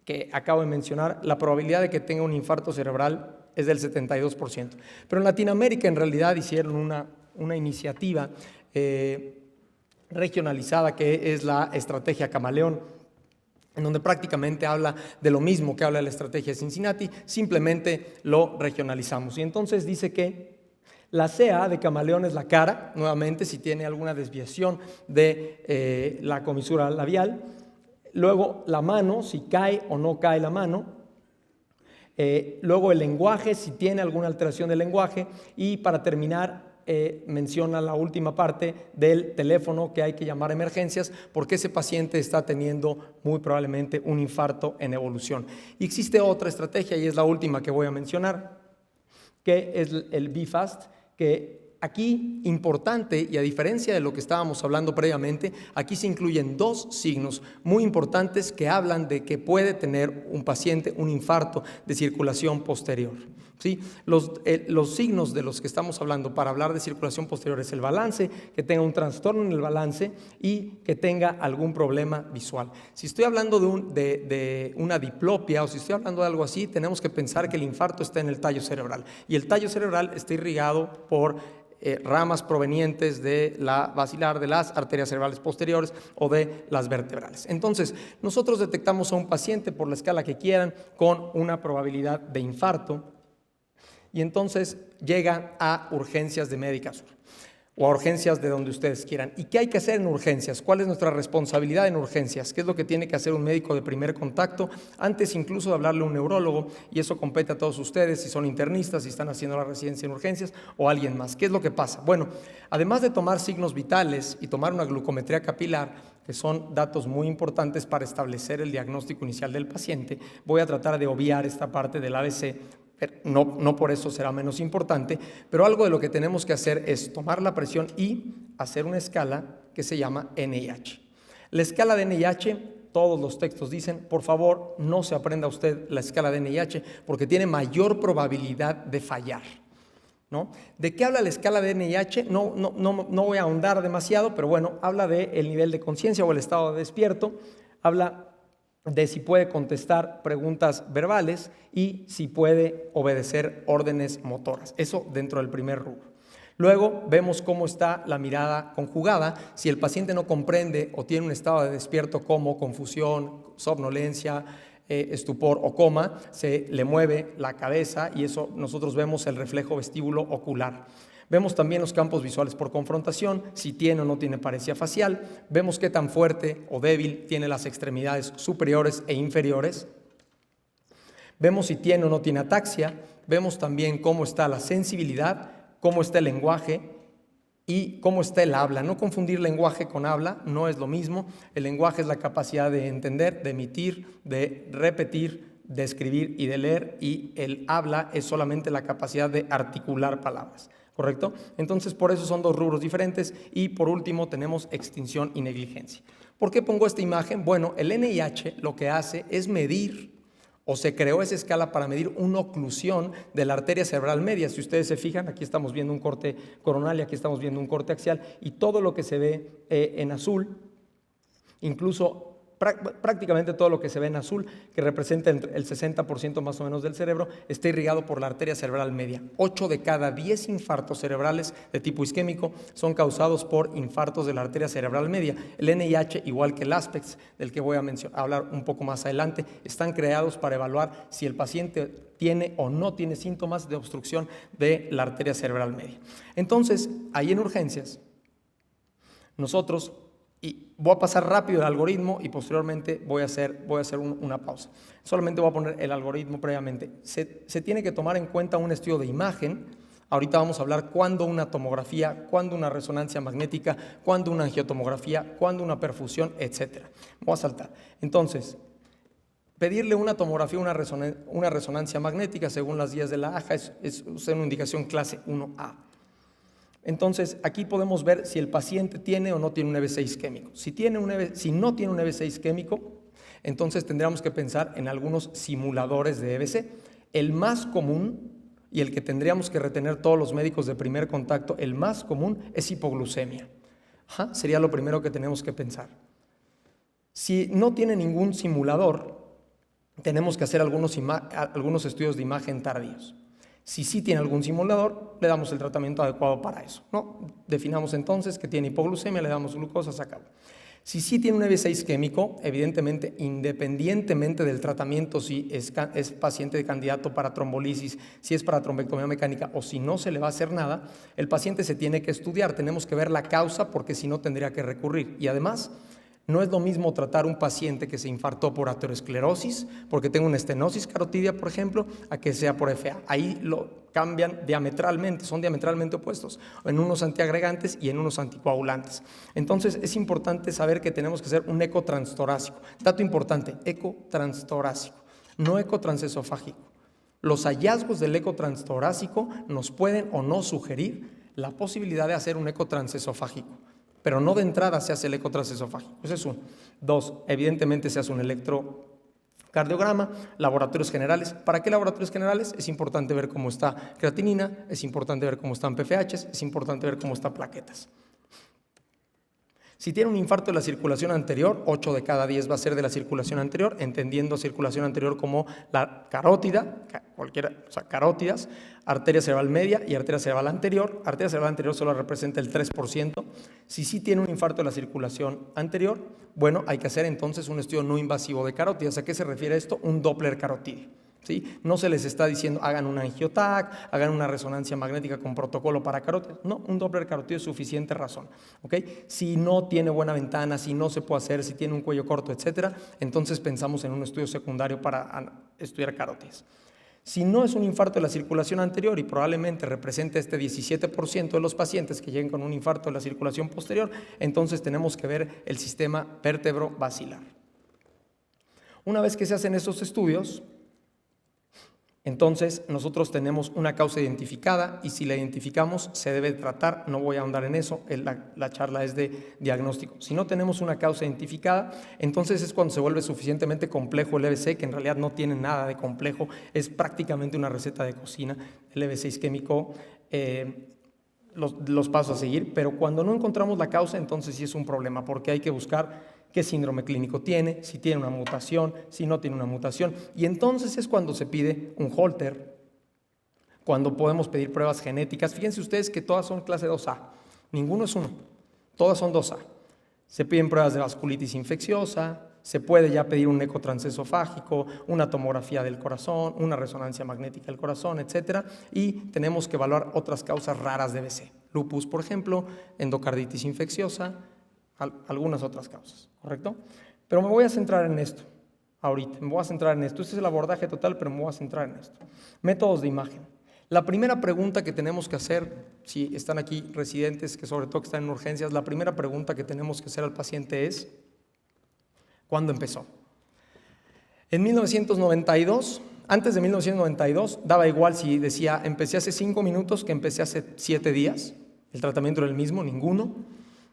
que acabo de mencionar, la probabilidad de que tenga un infarto cerebral es del 72%. Pero en Latinoamérica en realidad hicieron una iniciativa regionalizada, que es la estrategia Camaleón, en donde prácticamente habla de lo mismo que habla la estrategia de Cincinnati, simplemente lo regionalizamos. Y entonces dice que la CA de Camaleón es la cara, nuevamente si tiene alguna desviación de la comisura labial. Luego la mano, si cae o no cae la mano. Luego el lenguaje, si tiene alguna alteración del lenguaje. Y para terminar, menciona la última parte del teléfono, que hay que llamar a emergencias porque ese paciente está teniendo muy probablemente un infarto en evolución. Y existe otra estrategia, y es la última que voy a mencionar, que es el BFAST, que aquí, importante, y a diferencia de lo que estábamos hablando previamente, aquí se incluyen 2 signos muy importantes que hablan de que puede tener un paciente un infarto de circulación posterior. ¿sí? Los signos de los que estamos hablando para hablar de circulación posterior es el balance, que tenga un trastorno en el balance y que tenga algún problema visual. Si estoy hablando de una diplopia o si estoy hablando de algo así, tenemos que pensar que el infarto está en el tallo cerebral y el tallo cerebral está irrigado por ramas provenientes de la basilar, de las arterias cerebrales posteriores o de las vertebrales. Entonces, nosotros detectamos a un paciente por la escala que quieran con una probabilidad de infarto y entonces llega a urgencias de Médica Sur o a urgencias de donde ustedes quieran. ¿Y qué hay que hacer en urgencias? ¿Cuál es nuestra responsabilidad en urgencias? ¿Qué es lo que tiene que hacer un médico de primer contacto antes incluso de hablarle a un neurólogo? Y eso compete a todos ustedes, si son internistas, si están haciendo la residencia en urgencias o alguien más. ¿Qué es lo que pasa? Bueno, además de tomar signos vitales y tomar una glucometría capilar, que son datos muy importantes para establecer el diagnóstico inicial del paciente, voy a tratar de obviar esta parte del ABC. No por eso será menos importante, pero algo de lo que tenemos que hacer es tomar la presión y hacer una escala que se llama NIH. La escala de NIH, todos los textos dicen, por favor, no se aprenda usted la escala de NIH porque tiene mayor probabilidad de fallar, ¿no? ¿De qué habla la escala de NIH? No voy a ahondar demasiado, pero bueno, habla del nivel de conciencia o el estado de despierto, habla de si puede contestar preguntas verbales y si puede obedecer órdenes motoras. Eso dentro del primer rubro. Luego vemos cómo está la mirada conjugada. Si el paciente no comprende o tiene un estado de despierto como confusión, somnolencia, estupor o coma, se le mueve la cabeza y eso nosotros vemos el reflejo vestíbulo ocular. Vemos también los campos visuales por confrontación, si tiene o no tiene paresia facial. Vemos qué tan fuerte o débil tiene las extremidades superiores e inferiores. Vemos si tiene o no tiene ataxia. Vemos también cómo está la sensibilidad, cómo está el lenguaje y cómo está el habla. No confundir lenguaje con habla, no es lo mismo. El lenguaje es la capacidad de entender, de emitir, de repetir, de escribir y de leer, y el habla es solamente la capacidad de articular palabras. ¿Correcto? Entonces, por eso son dos rubros diferentes. Y por último, tenemos extinción y negligencia. ¿Por qué pongo esta imagen? Bueno, el NIH lo que hace es medir, o se creó esa escala para medir una oclusión de la arteria cerebral media. Si ustedes se fijan, aquí estamos viendo un corte coronal y aquí estamos viendo un corte axial, y todo lo que se ve en azul, incluso prácticamente todo lo que se ve en azul, que representa el 60% más o menos del cerebro, está irrigado por la arteria cerebral media. 8 de cada 10 infartos cerebrales de tipo isquémico son causados por infartos de la arteria cerebral media. El NIH, igual que el ASPECS, del que voy a hablar un poco más adelante, están creados para evaluar si el paciente tiene o no tiene síntomas de obstrucción de la arteria cerebral media. Entonces, ahí en urgencias, nosotros, y voy a pasar rápido el algoritmo y posteriormente voy a hacer una pausa. Solamente voy a poner el algoritmo previamente. Se tiene que tomar en cuenta un estudio de imagen. Ahorita vamos a hablar cuándo una tomografía, cuándo una resonancia magnética, cuándo una angiotomografía, cuándo una perfusión, etc. Voy a saltar. Entonces, pedirle una tomografía, una resonancia magnética según las guías de la AJA es una indicación clase 1A. Entonces, aquí podemos ver si el paciente tiene o no tiene un EBC isquémico. Si no tiene un EBC isquémico, entonces tendríamos que pensar en algunos simuladores de EBC. El más común y el que tendríamos que retener todos los médicos de primer contacto, el más común es hipoglucemia. Sería lo primero que tenemos que pensar. Si no tiene ningún simulador, tenemos que hacer algunos estudios de imagen tardíos. Si sí tiene algún simulador, le damos el tratamiento adecuado para eso, ¿no? Definamos entonces que tiene hipoglucemia, le damos glucosa, se acabó. Si sí tiene un EBC isquémico, evidentemente, independientemente del tratamiento, si es paciente de candidato para trombolisis, si es para trombectomía mecánica o si no se le va a hacer nada, el paciente se tiene que estudiar, tenemos que ver la causa porque si no tendría que recurrir. Y además, no es lo mismo tratar un paciente que se infartó por aterosclerosis, porque tengo una estenosis carotidia, por ejemplo, a que sea por FA. Ahí lo cambian diametralmente, son diametralmente opuestos, en unos antiagregantes y en unos anticoagulantes. Entonces, es importante saber que tenemos que hacer un eco transtorácico. Dato importante, eco transtorácico, no eco transesofágico. Los hallazgos del eco transtorácico nos pueden o no sugerir la posibilidad de hacer un eco transesofágico, pero no de entrada se hace el eco transesofágico. Ese es uno. Dos, evidentemente se hace un electrocardiograma Cardiograma, laboratorios generales. ¿Para qué laboratorios generales? Es importante ver cómo está creatinina, es importante ver cómo están PFHs, es importante ver cómo están plaquetas. Si tiene un infarto de la circulación anterior, 8 de cada 10 va a ser de la circulación anterior, entendiendo circulación anterior como la carótida, carótidas, arteria cerebral media y arteria cerebral anterior. Arteria cerebral anterior solo representa el 3%. Si sí tiene un infarto de la circulación anterior, bueno, hay que hacer entonces un estudio no invasivo de carótidas. ¿A qué se refiere esto? Un Doppler carotídeo. ¿Sí? No se les está diciendo hagan un angiotac, hagan una resonancia magnética con protocolo para carótidas. No, un Doppler carotídeo es suficiente razón. ¿Okay? Si no tiene buena ventana, si no se puede hacer, si tiene un cuello corto, etcétera, entonces pensamos en un estudio secundario para estudiar carótidas. Si no es un infarto de la circulación anterior y probablemente representa este 17% de los pacientes que lleguen con un infarto de la circulación posterior, entonces tenemos que ver el sistema vértebro-basilar. Una vez que se hacen esos estudios, entonces nosotros tenemos una causa identificada y si la identificamos se debe tratar. No voy a ahondar en eso, la charla es de diagnóstico. Si no tenemos una causa identificada, entonces es cuando se vuelve suficientemente complejo el EBC, que en realidad no tiene nada de complejo, es prácticamente una receta de cocina, el EBC isquémico, los pasos a seguir, pero cuando no encontramos la causa, entonces sí es un problema, porque hay que buscar qué síndrome clínico tiene, si tiene una mutación, si no tiene una mutación. Y entonces es cuando se pide un Holter, cuando podemos pedir pruebas genéticas. Fíjense ustedes que todas son clase 2A, ninguno es 1, todas son 2A. Se piden pruebas de vasculitis infecciosa, se puede ya pedir un eco transesofágico, una tomografía del corazón, una resonancia magnética del corazón, etcétera, y tenemos que evaluar otras causas raras de BC. Lupus, por ejemplo, endocarditis infecciosa, algunas otras causas, ¿correcto? Pero me voy a centrar en esto, ahorita, me voy a centrar en esto. Este es el abordaje total, pero me voy a centrar en esto. Métodos de imagen. La primera pregunta que tenemos que hacer, si están aquí residentes, que sobre todo que están en urgencias, la primera pregunta que tenemos que hacer al paciente es, ¿cuándo empezó? En 1992, antes de 1992, daba igual si decía, empecé hace 5 minutos que empecé hace 7 días, el tratamiento era el mismo, ninguno.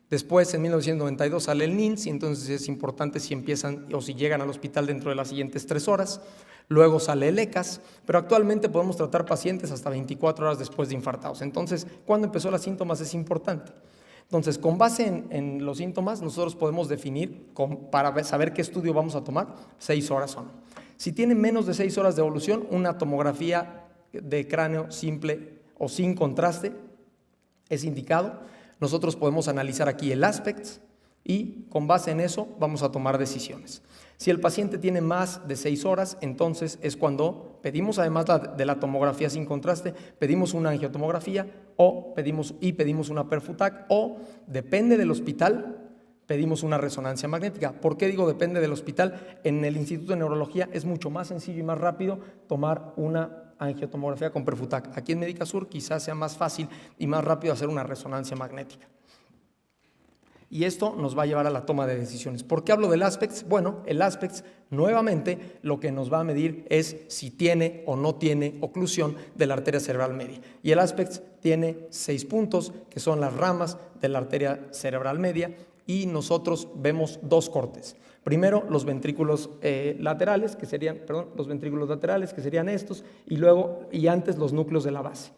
Después, en 1992, sale el NINS y entonces es importante si empiezan o si llegan al hospital dentro de las siguientes 3 horas. Luego sale el ECAS, pero actualmente podemos tratar pacientes hasta 24 horas después de infartados. Entonces, ¿cuándo empezó los síntomas? Es importante. Entonces, con base en los síntomas, nosotros podemos definir, para saber qué estudio vamos a tomar, 6 horas o no. Si tiene menos de 6 horas de evolución, una tomografía de cráneo simple o sin contraste es indicado. Nosotros podemos analizar aquí el aspects y con base en eso vamos a tomar decisiones. Si el paciente tiene más de 6 horas, entonces es cuando pedimos, además de la tomografía sin contraste, pedimos una angiotomografía o pedimos una perfutac o, depende del hospital, pedimos una resonancia magnética. ¿Por qué digo depende del hospital? En el Instituto de Neurología es mucho más sencillo y más rápido tomar una angiotomografía con perfutac. Aquí en Médica Sur quizás sea más fácil y más rápido hacer una resonancia magnética. Y esto nos va a llevar a la toma de decisiones. ¿Por qué hablo del aspects? Bueno, el aspects nuevamente lo que nos va a medir es si tiene o no tiene oclusión de la arteria cerebral media. Y el aspects tiene 6 puntos, que son las ramas de la arteria cerebral media, y nosotros vemos 2 cortes. Primero, los ventrículos laterales, que serían estos, y antes los núcleos de la base.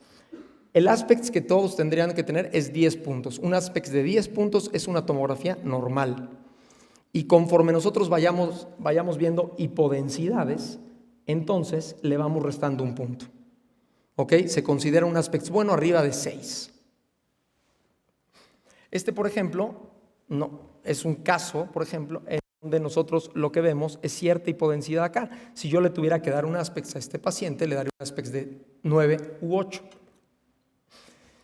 El aspects que todos tendrían que tener es 10 puntos. Un aspects de 10 puntos es una tomografía normal. Y conforme nosotros vayamos viendo hipodensidades, entonces le vamos restando un punto. ¿Ok? Se considera un aspects bueno arriba de 6. Por ejemplo, no, es un caso, por ejemplo, en donde nosotros lo que vemos es cierta hipodensidad acá. Si yo le tuviera que dar un aspects a este paciente, le daría un aspects de 9 u 8.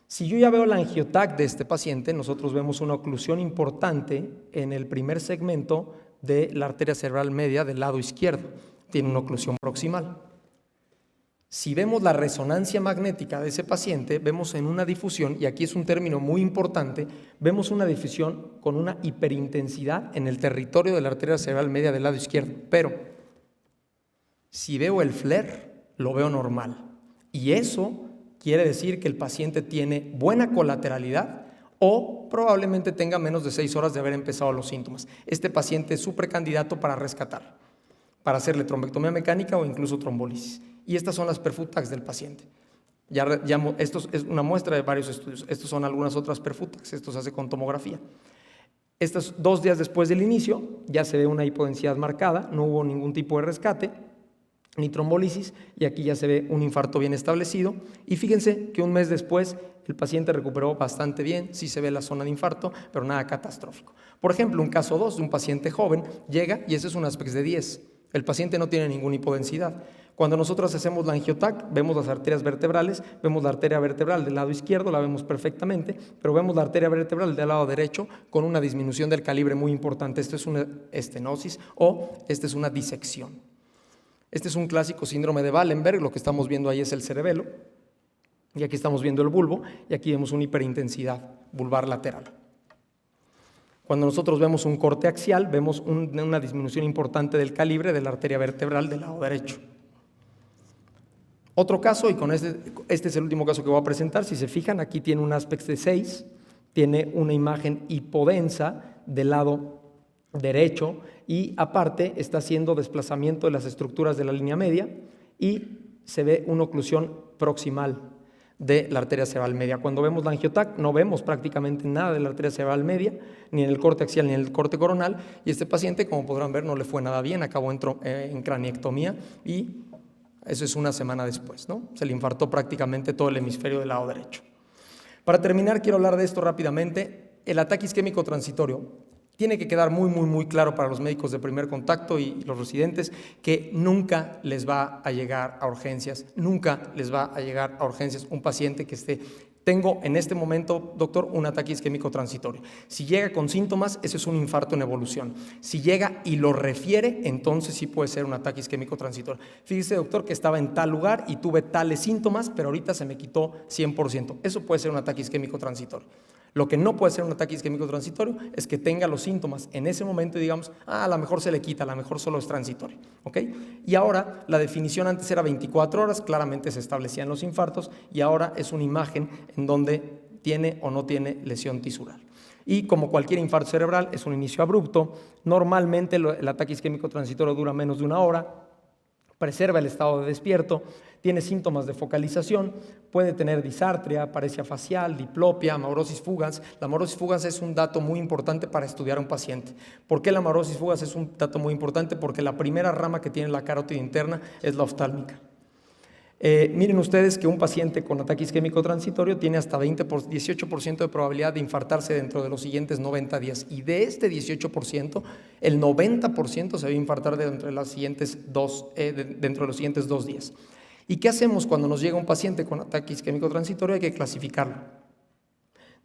Si yo ya veo la angiotac de este paciente, nosotros vemos una oclusión importante en el primer segmento de la arteria cerebral media del lado izquierdo. Tiene una oclusión proximal. Si vemos la resonancia magnética de ese paciente, vemos en una difusión, y aquí es un término muy importante, vemos una difusión con una hiperintensidad en el territorio de la arteria cerebral media del lado izquierdo. Pero si veo el flare, lo veo normal. Y eso quiere decir que el paciente tiene buena colateralidad o probablemente tenga menos de 6 horas de haber empezado los síntomas. Este paciente es su precandidato para rescatar para hacerle trombectomía mecánica o incluso trombólisis. Y estas son las perfutax del paciente. Esto es una muestra de varios estudios. Estos son algunas otras perfutax. Esto se hace con tomografía. Estos 2 días después del inicio ya se ve una hipodensidad marcada, no hubo ningún tipo de rescate ni trombólisis, y aquí ya se ve un infarto bien establecido. Y fíjense que un mes después el paciente recuperó bastante bien, sí se ve la zona de infarto, pero nada catastrófico. Por ejemplo, un caso 2 de un paciente joven llega y ese es un ASPEX de 10. El paciente no tiene ninguna hipodensidad. Cuando nosotros hacemos la angiotac, vemos las arterias vertebrales, vemos la arteria vertebral del lado izquierdo, la vemos perfectamente, pero vemos la arteria vertebral del lado derecho con una disminución del calibre muy importante. Esto es una estenosis o esta es una disección. Este es un clásico síndrome de Wallenberg, lo que estamos viendo ahí es el cerebelo, y aquí estamos viendo el bulbo, y aquí vemos una hiperintensidad vulvar lateral. Cuando nosotros vemos un corte axial, vemos una disminución importante del calibre de la arteria vertebral del lado derecho. Otro caso, y con este es el último caso que voy a presentar, si se fijan, aquí tiene un ASPEX de 6, tiene una imagen hipodensa del lado derecho y aparte está haciendo desplazamiento de las estructuras de la línea media y se ve una oclusión proximal de la arteria cerebral media. Cuando vemos la angiotac no vemos prácticamente nada de la arteria cerebral media, ni en el corte axial ni en el corte coronal, y este paciente, como podrán ver, no le fue nada bien, acabó en craniectomía y eso es una semana después, ¿no? Se le infartó prácticamente todo el hemisferio del lado derecho. Para terminar, quiero hablar de esto rápidamente. El ataque isquémico transitorio. Tiene que quedar muy claro para los médicos de primer contacto y los residentes que nunca les va a llegar a urgencias, nunca les va a llegar a urgencias un paciente que tengo en este momento, doctor, un ataque isquémico transitorio. Si llega con síntomas, ese es un infarto en evolución. Si llega y lo refiere, entonces sí puede ser un ataque isquémico transitorio. Fíjese, doctor, que estaba en tal lugar y tuve tales síntomas, pero ahorita se me quitó 100%. Eso puede ser un ataque isquémico transitorio. Lo que no puede ser un ataque isquémico transitorio es que tenga los síntomas en ese momento y digamos, a lo mejor se le quita, a lo mejor solo es transitorio, ¿ok? Y ahora la definición antes era 24 horas, claramente se establecían los infartos y ahora es una imagen en donde tiene o no tiene lesión tisular. Y como cualquier infarto cerebral es un inicio abrupto, normalmente el ataque isquémico transitorio dura menos de 1 hora, preserva el estado de despierto, tiene síntomas de focalización, puede tener disartria, paresia facial, diplopia, amaurosis fugans. La amaurosis fugans es un dato muy importante para estudiar a un paciente. ¿Por qué la amaurosis fugans es un dato muy importante? Porque la primera rama que tiene la carótida interna es la oftálmica. Miren ustedes que un paciente con ataque isquémico transitorio tiene hasta 18% de probabilidad de infartarse dentro de los siguientes 90 días y de este 18%, el 90% se va a infartar dentro de los siguientes 2 días. ¿Y qué hacemos cuando nos llega un paciente con ataque isquémico transitorio? Hay que clasificarlo.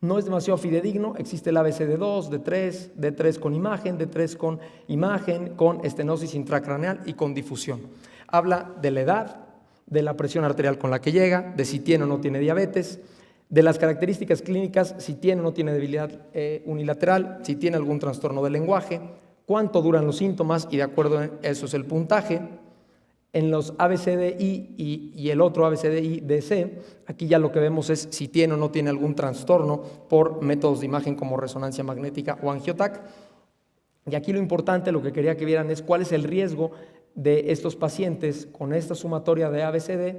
No es demasiado fidedigno, existe el ABCD2, D3, D3 con imagen, D3 con imagen, con estenosis intracraneal y con difusión. Habla de la edad, de la presión arterial con la que llega, de si tiene o no tiene diabetes, de las características clínicas, si tiene o no tiene debilidad unilateral, si tiene algún trastorno del lenguaje, cuánto duran los síntomas y de acuerdo a eso es el puntaje. En los ABCDI y el otro ABCDI-DC, aquí ya lo que vemos es si tiene o no tiene algún trastorno por métodos de imagen como resonancia magnética o angiotac. Y aquí lo importante, lo que quería que vieran es cuál es el riesgo de estos pacientes con esta sumatoria de ABCD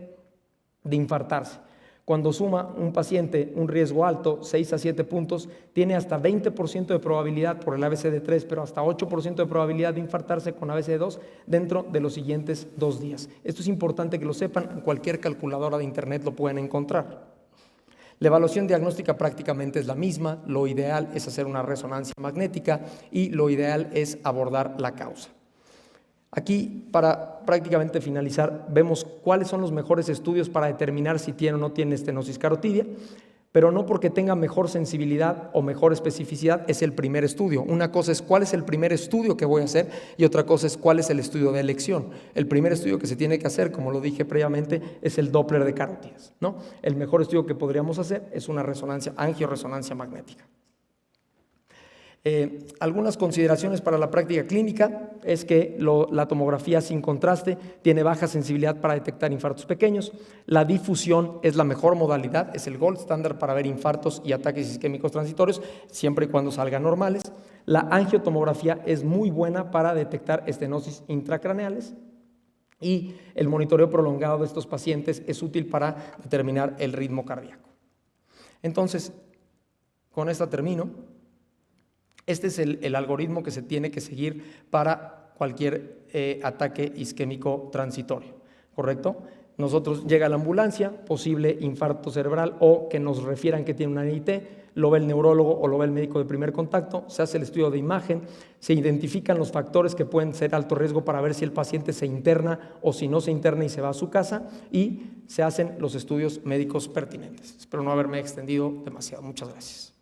de infartarse. Cuando suma un paciente un riesgo alto, 6 a 7 puntos, tiene hasta 20% de probabilidad por el ABCD3, pero hasta 8% de probabilidad de infartarse con ABCD2 dentro de los siguientes 2 días. Esto es importante que lo sepan, en cualquier calculadora de internet lo pueden encontrar. La evaluación diagnóstica prácticamente es la misma, lo ideal es hacer una resonancia magnética y lo ideal es abordar la causa. Aquí, para prácticamente finalizar, vemos cuáles son los mejores estudios para determinar si tiene o no tiene estenosis carotidia, pero no porque tenga mejor sensibilidad o mejor especificidad es el primer estudio. Una cosa es cuál es el primer estudio que voy a hacer y otra cosa es cuál es el estudio de elección. El primer estudio que se tiene que hacer, como lo dije previamente, es el Doppler de carótidas, ¿no? El mejor estudio que podríamos hacer es una angioresonancia magnética. Algunas consideraciones para la práctica clínica es que la tomografía sin contraste tiene baja sensibilidad para detectar infartos pequeños. La difusión es la mejor modalidad, es el gold standard para ver infartos y ataques isquémicos transitorios, siempre y cuando salgan normales. La angiotomografía es muy buena para detectar estenosis intracraneales y el monitoreo prolongado de estos pacientes es útil para determinar el ritmo cardíaco. Entonces, con esta termino. Este es el algoritmo que se tiene que seguir para cualquier ataque isquémico transitorio, ¿correcto? Nosotros llega la ambulancia, posible infarto cerebral o que nos refieran que tiene una NIT, lo ve el neurólogo o lo ve el médico de primer contacto, se hace el estudio de imagen, se identifican los factores que pueden ser alto riesgo para ver si el paciente se interna o si no se interna y se va a su casa y se hacen los estudios médicos pertinentes. Espero no haberme extendido demasiado. Muchas gracias.